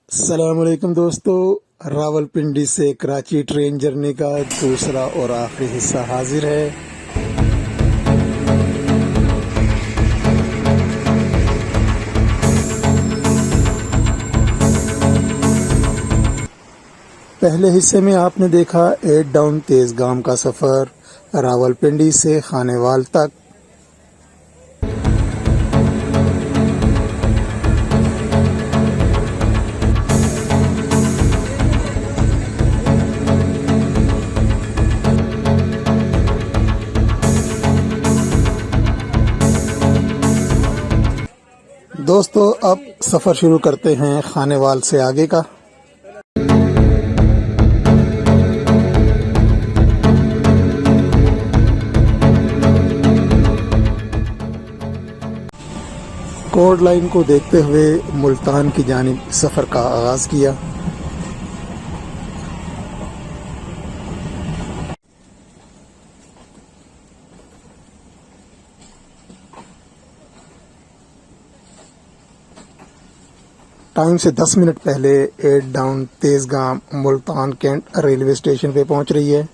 अस्सलामुअलैकुम दोस्तों, रावलपिंडी से कराची ट्रेन जर्नी का दूसरा और आखिरी हिस्सा हाजिर है। पहले हिस्से में आपने देखा 8 डाउन तेज़गाम का सफ़र रावलपिंडी से खानेवाल तक। दोस्तों, अब सफ़र शुरू करते हैं खानेवाल से आगे का। कोर्ड लाइन को देखते हुए मुल्तान की जानिब सफ़र का आगाज़ किया। टाइम से 10 मिनट पहले 8 down Tezgam Multan cantt railway station पे पहुंच रही है।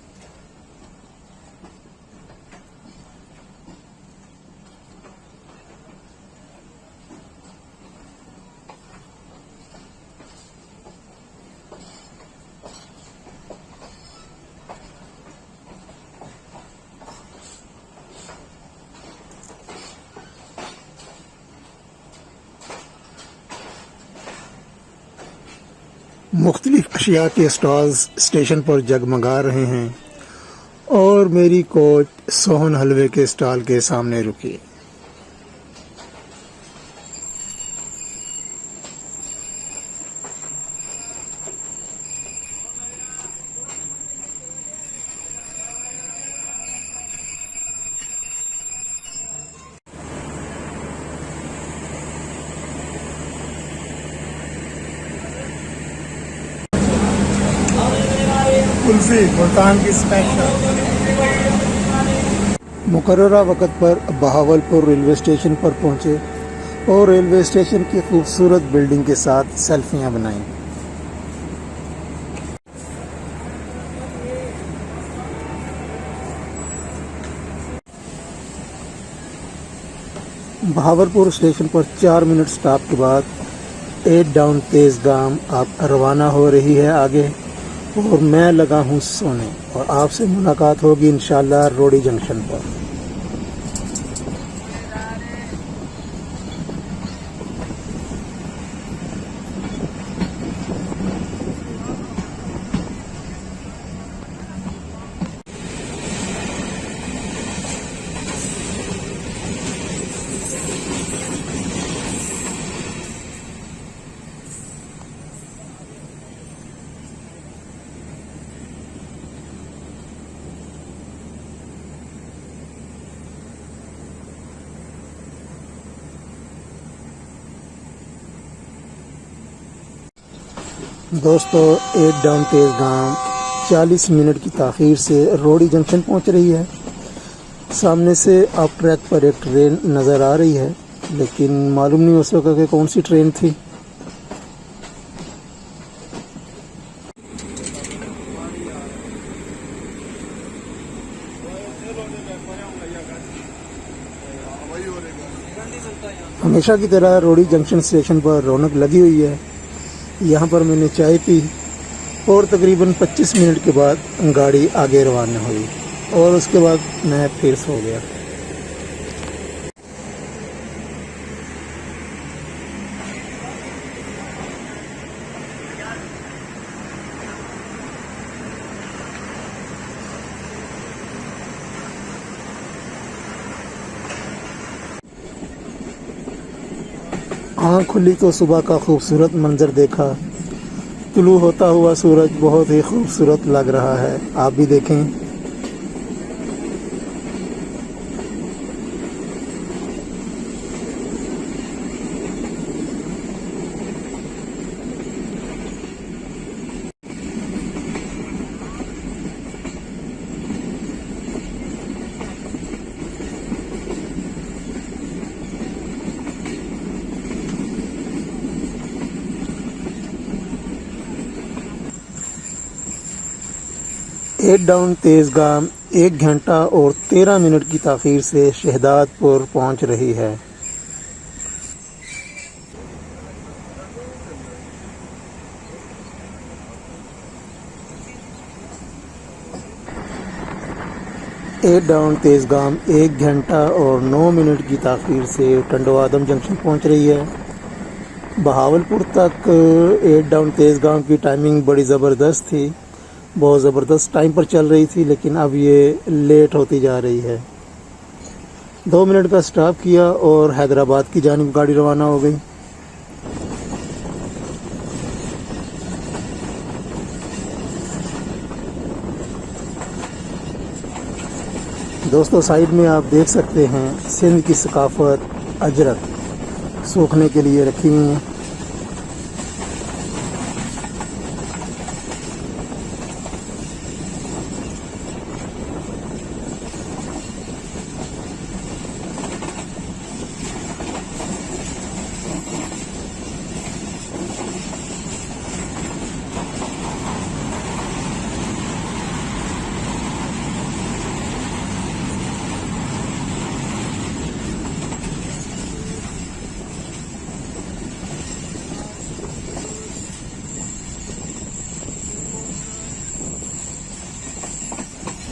मुख्तलिफ अशिया के स्टॉल्स स्टेशन पर जगमगा रहे हैं और मेरी कोच सोहन हलवे के स्टॉल के सामने रुकी। कुल्फी मुल्तान की स्पेशल। मुकर्ररा वक़्त पर बहावलपुर रेलवे स्टेशन पर पहुंचे और रेलवे स्टेशन की खूबसूरत बिल्डिंग के साथ सेल्फियां बनाई। बहावलपुर स्टेशन पर 4 मिनट स्टॉप के बाद 8 डाउन तेज़गाम अब रवाना हो रही है आगे, और मैं लगा हूँ सोने। और आपसे मुलाकात होगी इंशाल्लाह रोडी जंक्शन पर। दोस्तों, 8 डाउन तेज़गाम 40 मिनट की ताख़ीर से रोडी जंक्शन पहुंच रही है। सामने से अप ट्रैक पर एक ट्रेन नज़र आ रही है, लेकिन मालूम नहीं हो सका कि कौन सी ट्रेन थी। हमेशा की तरह रोडी जंक्शन स्टेशन पर रौनक लगी हुई है। यहाँ पर मैंने चाय पी और तकरीबन 25 मिनट के बाद गाड़ी आगे रवाना हुई और उसके बाद मैं फिर सो गया। आँख खुली तो सुबह का खूबसूरत मंजर देखा। तुलू होता हुआ सूरज बहुत ही खूबसूरत लग रहा है, आप भी देखें। एट डाउन तेज़गाम 1 घंटा और 13 मिनट की ताख़ीर से शहदादपुर पहुंच रही है। एट डाउन तेज़गाम 1 घंटा और 9 मिनट की ताख़ीर से टंडो आदम जंक्शन पहुंच रही है। बहावलपुर तक एट डाउन तेज़गाम की टाइमिंग बड़ी ज़बरदस्त थी, बहुत ज़बरदस्त टाइम पर चल रही थी, लेकिन अब ये लेट होती जा रही है। 2 मिनट का स्टॉप किया और हैदराबाद की जानिब गाड़ी रवाना हो गई। दोस्तों, साइड में आप देख सकते हैं सिंध की सकाफत अजरक सूखने के लिए रखी हुई हैं।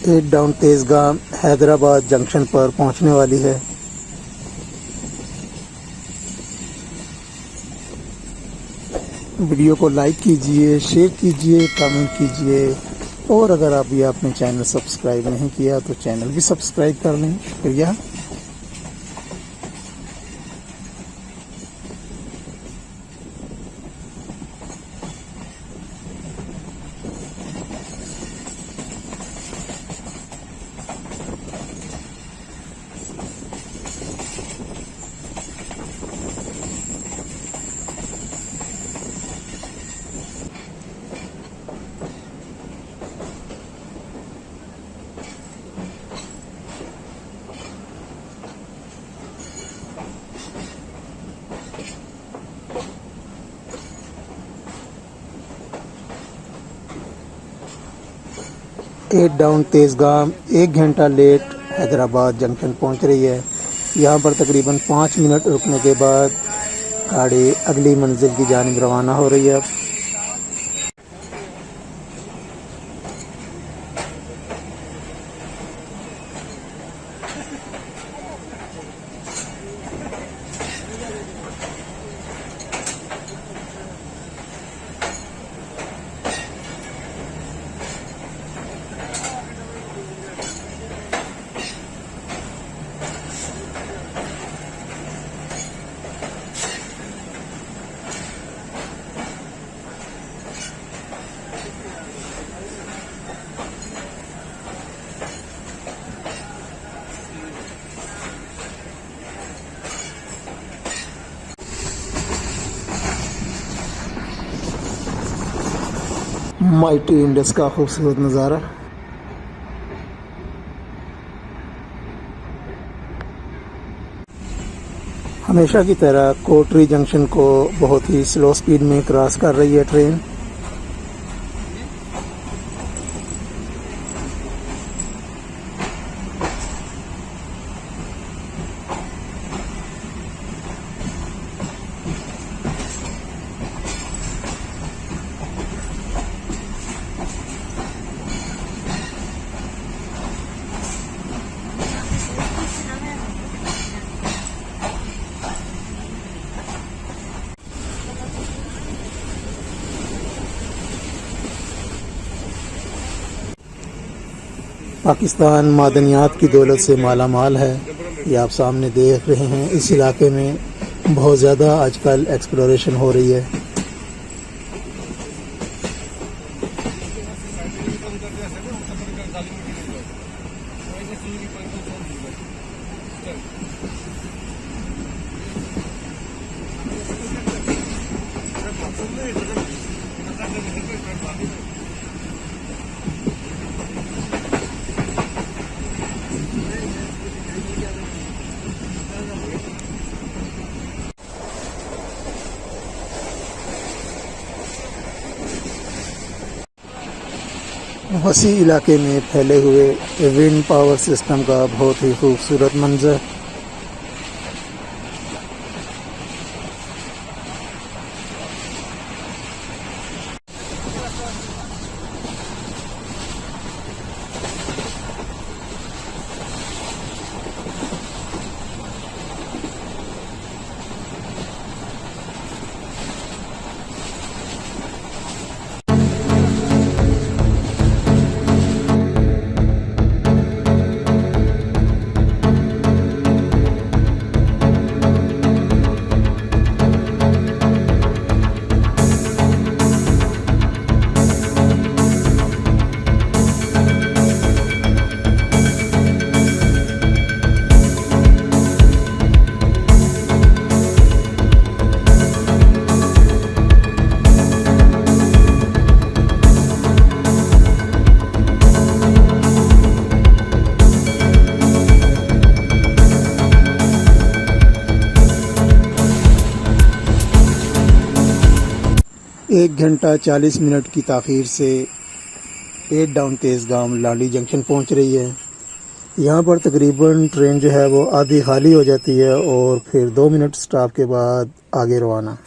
Eight down Tezgam Hyderabad junction पर पहुंचने वाली है। वीडियो को लाइक कीजिए, शेयर कीजिए, कमेंट कीजिए, और अगर अभी आपने चैनल सब्सक्राइब नहीं किया तो चैनल भी सब्सक्राइब कर लें। शुक्रिया। एट डाउन तेज़गाम 1 घंटा लेट हैदराबाद जंक्शन पहुंच रही है। यहां पर तकरीबन 5 मिनट रुकने के बाद गाड़ी अगली मंजिल की जानिब रवाना हो रही है। माइटी इंडस का खूबसूरत नज़ारा। हमेशा की तरह कोटरी जंक्शन को बहुत ही स्लो स्पीड में क्रॉस कर रही है ट्रेन। पाकिस्तान मादनियात की दौलत से माला माल है। ये आप सामने देख रहे हैं, इस इलाके में बहुत ज़्यादा आजकल एक्सप्लोरेशन हो रही है। वसी इलाके में फैले हुए विंड पावर सिस्टम का बहुत ही खूबसूरत मंजर। एक घंटा 40 मिनट की ताख़ीर से 8 डाउन तेज़गाम लाली जंक्शन पहुंच रही है। यहाँ पर तकरीबन ट्रेन जो है वो आधी खाली हो जाती है और फिर 2 मिनट स्टॉप के बाद आगे रवाना।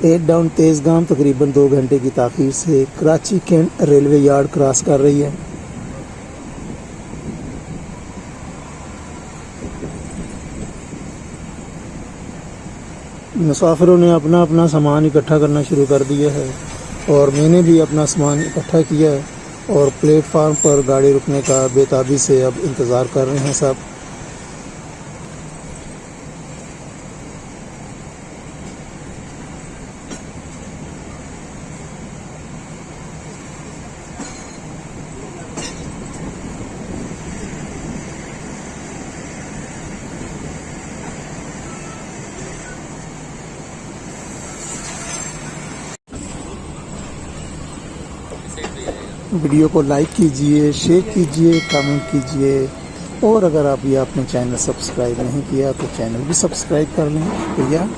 एट डाउन तेज़गाम तकरीबन 2 घंटे की ताख़ीर से Karachi cantt railway yard cross कर रही है। मुसाफिरों ने अपना अपना सामान इकट्ठा करना शुरू कर दिया है और मैंने भी अपना सामान इकट्ठा किया है और प्लेटफार्म पर गाड़ी रुकने का बेताबी से अब इंतज़ार कर रहे हैं सब। वीडियो को लाइक कीजिए, शेयर कीजिए, कमेंट कीजिए। और अगर आप ये आपने चैनल सब्सक्राइब नहीं किया तो चैनल भी सब्सक्राइब कर लें भैया।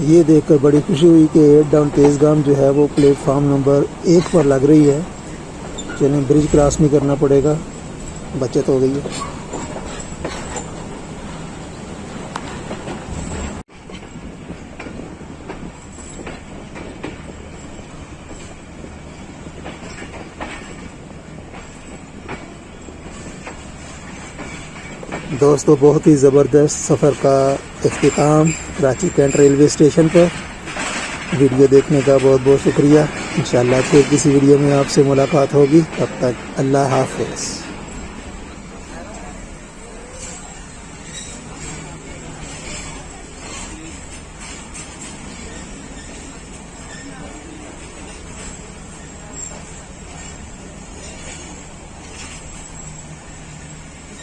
ये देखकर बड़ी खुशी हुई कि 8 डाउन तेज़गाम जो है वो प्लेटफार्म नंबर 1 पर लग रही है। चलें, ब्रिज क्रॉस नहीं करना पड़ेगा, बचत हो गई है। दोस्तों, बहुत ही ज़बरदस्त सफ़र का इख्तिताम कराची कैंट रेलवे स्टेशन पर। वीडियो देखने का बहुत बहुत शुक्रिया। इंशाअल्लाह फिर किसी वीडियो में आपसे मुलाकात होगी। तब तक अल्लाह हाफ़िज़।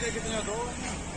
कितने दो